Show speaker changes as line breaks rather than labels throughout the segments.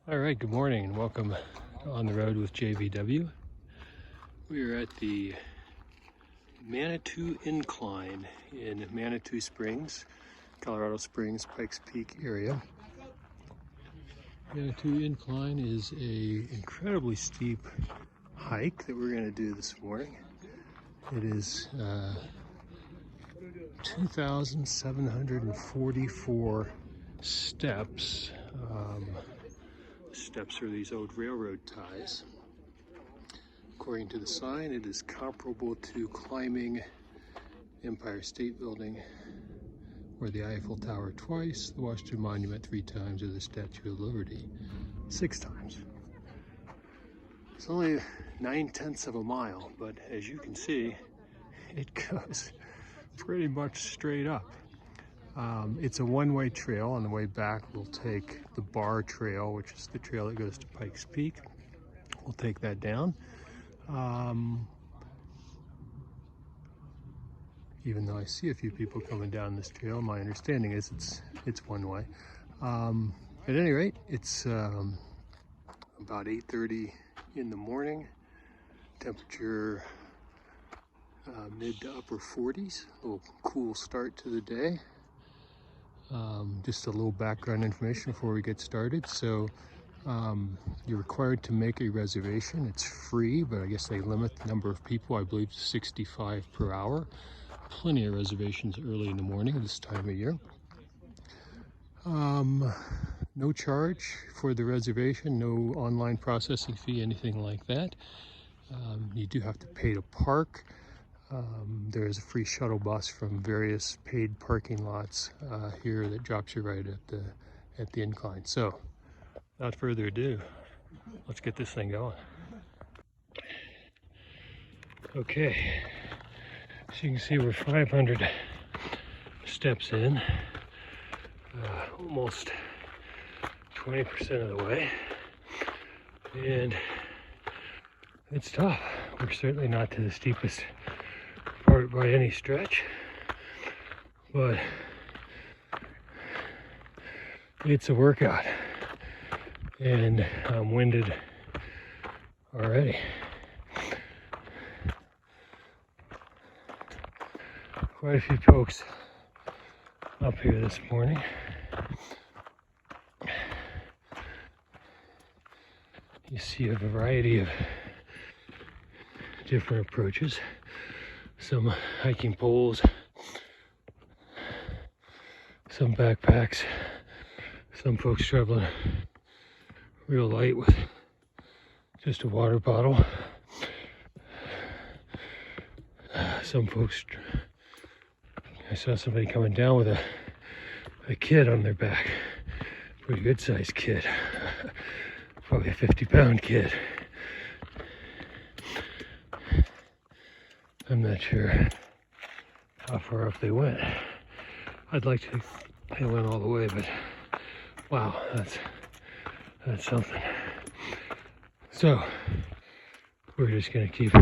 All right, good morning and welcome on the road with JVW. We are at the Manitou Incline in Manitou Springs, Colorado Springs, Pikes Peak area. Manitou Incline is a incredibly steep hike that we're going to do this morning. It is 2,744 steps. Steps are these old railroad ties. According to the sign, it is comparable to climbing Empire State Building or the Eiffel Tower twice, the Washington Monument 3 times, or the Statue of Liberty 6 times. It's only 9/10 of a mile, but as you can see, it goes pretty much straight up. It's a one-way trail. On the way back, we'll take the Bar Trail, which is the trail that goes to Pikes Peak. We'll take that down. Even though I see a few people coming down this trail, my understanding is it's one way. At any rate, it's about 8:30 in the morning. Temperature mid to upper 40s. A little cool start to the day. Just a little background information before we get started. So you're required to make a reservation. It's free, but I guess they limit the number of people, I believe, to 65 per hour. Plenty of reservations early in the morning this time of year. No charge for the reservation, no online processing fee, anything like that. You do have to pay to park. There is a free shuttle bus from various paid parking lots here that drops you right at the incline. So, without further ado, let's get this thing going. Okay, so you can see we're 500 steps in, almost 20% of the way, and it's tough. We're certainly not to the steepest part by any stretch, but it's a workout, and I'm winded already. Quite a few folks up here this morning. You see a variety of different approaches. Some hiking poles, some backpacks, some folks traveling real light with just a water bottle. Some folks, I saw somebody coming down with a kid on their back, pretty good sized kid, probably a 50-pound kid. I'm not sure how far up they went. I'd like to think they went all the way, but wow, that's something. So we're just gonna keep.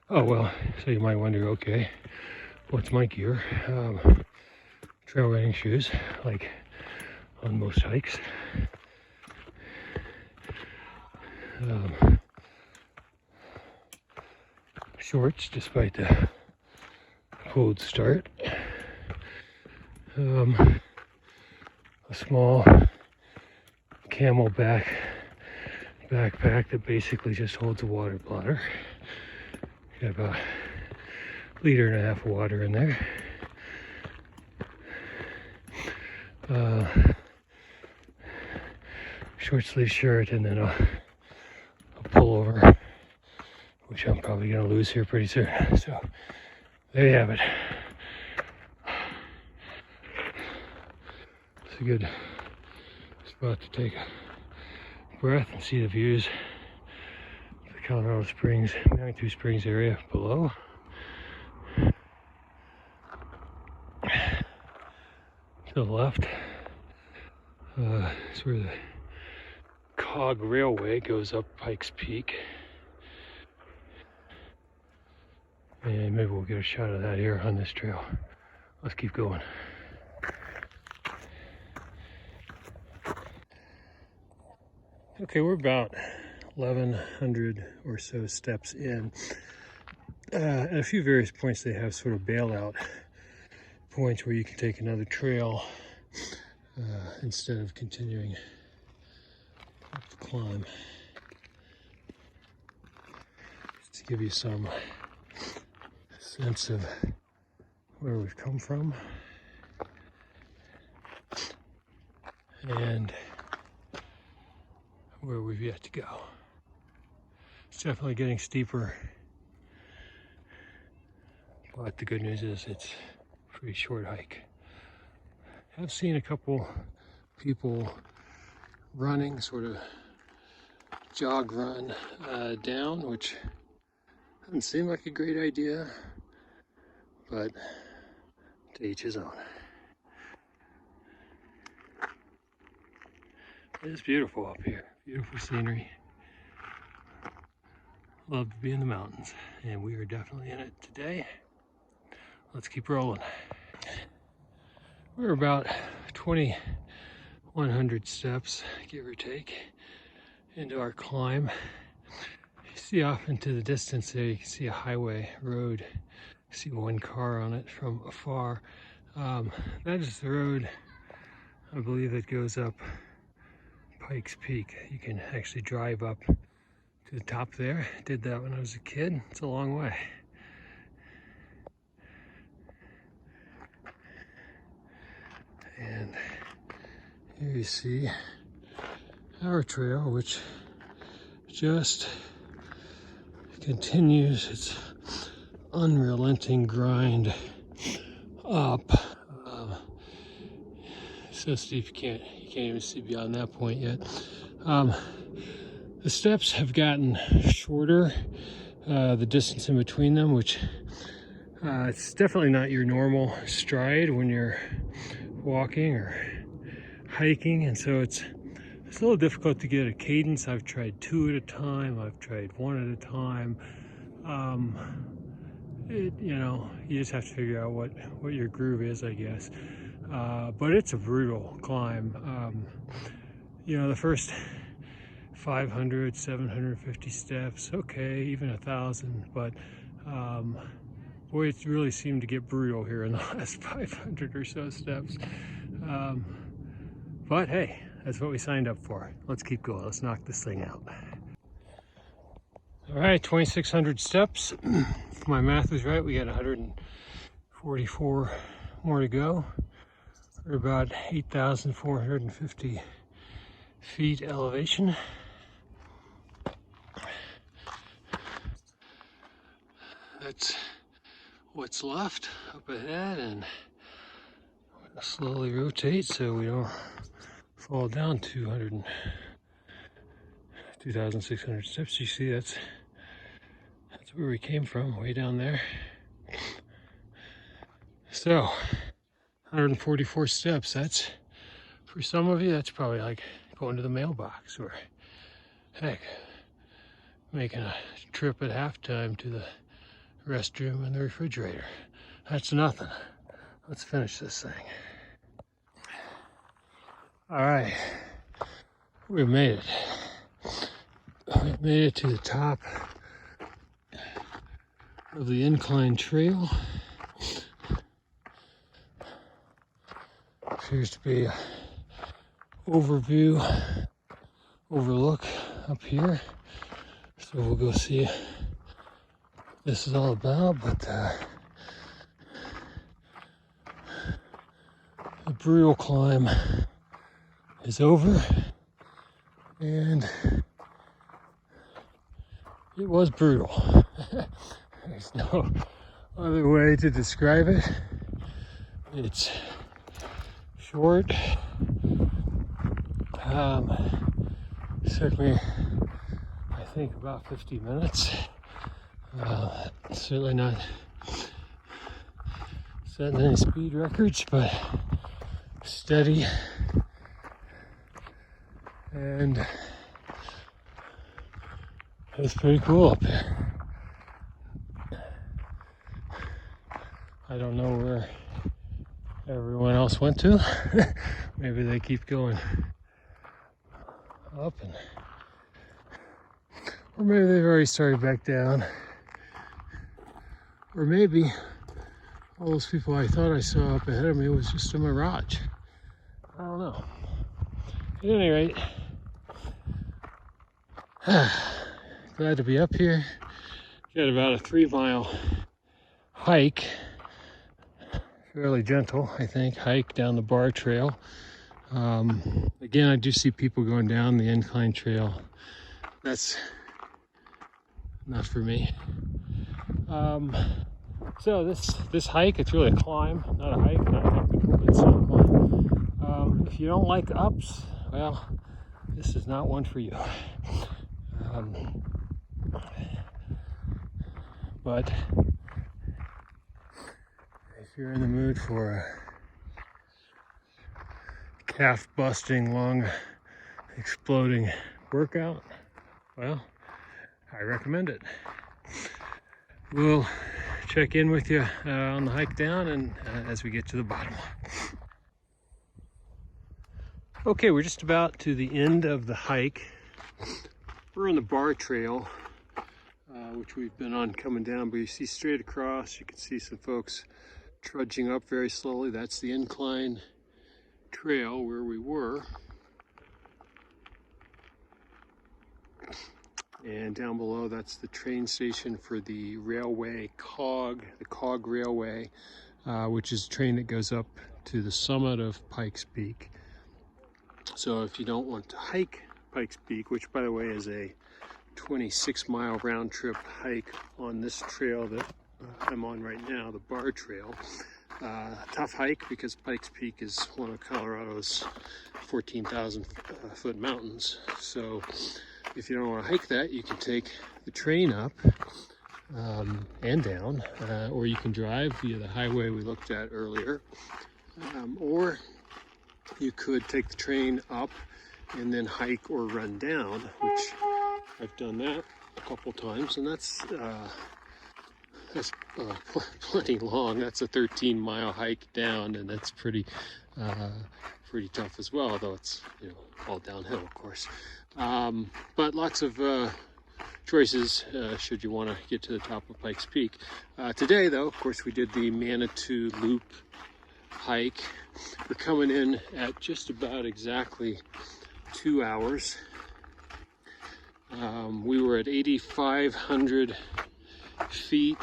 Oh well, so you might wonder, okay, what's my gear? Trail running shoes, like on most hikes. Shorts, despite the cold start. A small camelback backpack that basically just holds a water bladder. Got about 1.5 liters of water in there. Short sleeve shirt, and then a pullover, which I'm probably going to lose here pretty soon. So there you have it. It's a good spot to take a breath and see the views of the Colorado Springs, Manitou Springs area below. To the left is where the Cog Railway goes up Pikes Peak. And maybe we'll get a shot of that here on this trail. Let's keep going. Okay, we're about 1,100 or so steps in. At a few various points they have sort of bailout points where you can take another trail instead of continuing up the climb. Just to give you some sense of where we've come from and where we've yet to go. It's definitely getting steeper, but the good news is it's a pretty short hike. I've seen a couple people running, sort of jog run down, which doesn't seem like a great idea, but to each his own. It's beautiful up here, beautiful scenery. Love to be in the mountains, and we are definitely in it today. Let's keep rolling. We're about 2,100 steps, give or take, into our climb. You see off into the distance there, you can see a highway road. You see one car on it from afar. That is the road, I believe, that goes up Pikes Peak. You can actually drive up to the top there. I did that when I was a kid. It's a long way. And here you see our trail, which just continues its unrelenting grind up. So steep you can't even see beyond that point yet. The steps have gotten shorter, the distance in between them, which it's definitely not your normal stride when you're walking or hiking, and so it's a little difficult to get a cadence. I've tried 2 at a time, I've tried 1 at a time. You know, you just have to figure out what your groove is, I guess. But it's a brutal climb. You know, the first 500, 750 steps, okay, even 1,000, but boy, it really seemed to get brutal here in the last 500 or so steps. But hey, that's what we signed up for. Let's keep going. Let's knock this thing out. All right, 2,600 steps. If my math is right, we got 144 more to go. We're about 8,450 feet elevation. That's what's left up ahead, and we're gonna slowly rotate so we don't fall down 2,600 steps. You see, that's where we came from, way down there. So 144 steps, that's, for some of you, that's probably like going to the mailbox, or heck, making a trip at halftime to the restroom and the refrigerator. That's nothing. Let's finish this thing. All right, we made it. We made it to the top of the incline trail. Appears to be an overlook up here. So we'll go see what this is all about, but the brutal climb is over, and it was brutal. There's no other way to describe it. It's short. Took me, I think, about 50 minutes. Certainly not setting any speed records, but steady. And it's pretty cool up here. I don't know where everyone else went to. Maybe they keep going up and Or maybe they've already started back down. Or maybe all those people I thought I saw up ahead of me was just a mirage. I don't know. At any rate, glad to be up here. Got about a 3-mile hike, fairly gentle, I think, hike down the bar trail. Again, I do see people going down the incline trail. That's not for me. So this hike, it's really a climb, not a hike, not technical, but it's still a climb. If you don't like ups, well, this is not one for you. But if you're in the mood for a calf-busting, lung exploding workout, well, I recommend it. We'll check in with you on the hike down and as we get to the bottom. Okay, we're just about to the end of the hike. We're on the bar trail, which we've been on coming down, but you see straight across, you can see some folks trudging up very slowly. That's the incline trail where we were. And down below, that's the train station for the railway COG, the COG Railway, which is a train that goes up to the summit of Pikes Peak. So if you don't want to hike Pikes Peak, which by the way is a 26-mile round trip hike on this trail that I'm on right now, the bar trail. Tough hike because Pikes Peak is one of Colorado's 14,000 foot mountains. So if you don't want to hike that, you can take the train up and down, or you can drive via the highway we looked at earlier, or you could take the train up and then hike or run down, which I've done that a couple times, and that's plenty long. That's a 13-mile hike down, and that's pretty tough as well, although it's, you know, all downhill, of course. But lots of choices should you want to get to the top of Pikes Peak. Today, though, of course, we did the Manitou Loop hike. We're coming in at just about exactly 2 hours. We were at 8,500 feet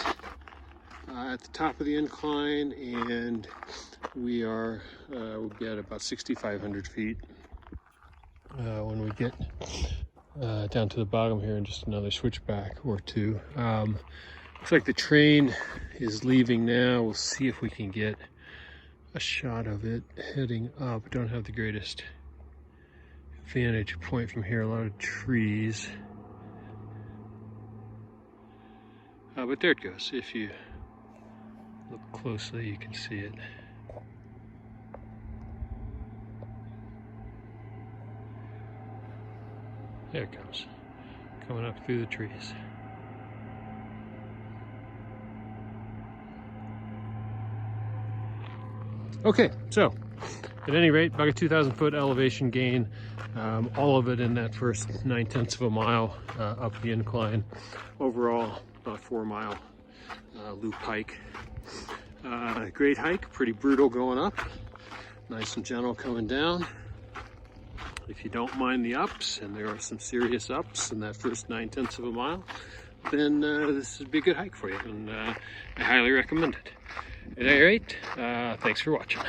at the top of the incline, and we'll be at about 6,500 feet when we get down to the bottom here in just another switchback or two. Looks like the train is leaving now. We'll see if we can get a shot of it heading up. Don't have the greatest vantage point from here, a lot of trees. But there it goes. If you look closely, you can see it. There it comes, coming up through the trees. Okay, so at any rate, about a 2,000 foot elevation gain, all of it in that first 9/10 of a mile up the incline. Overall, about 4-mile loop hike. Great hike, pretty brutal going up, nice and gentle coming down. If you don't mind the ups, and there are some serious ups in that first 9/10 of a mile, then this would be a good hike for you, and I highly recommend it. At any rate, thanks for watching.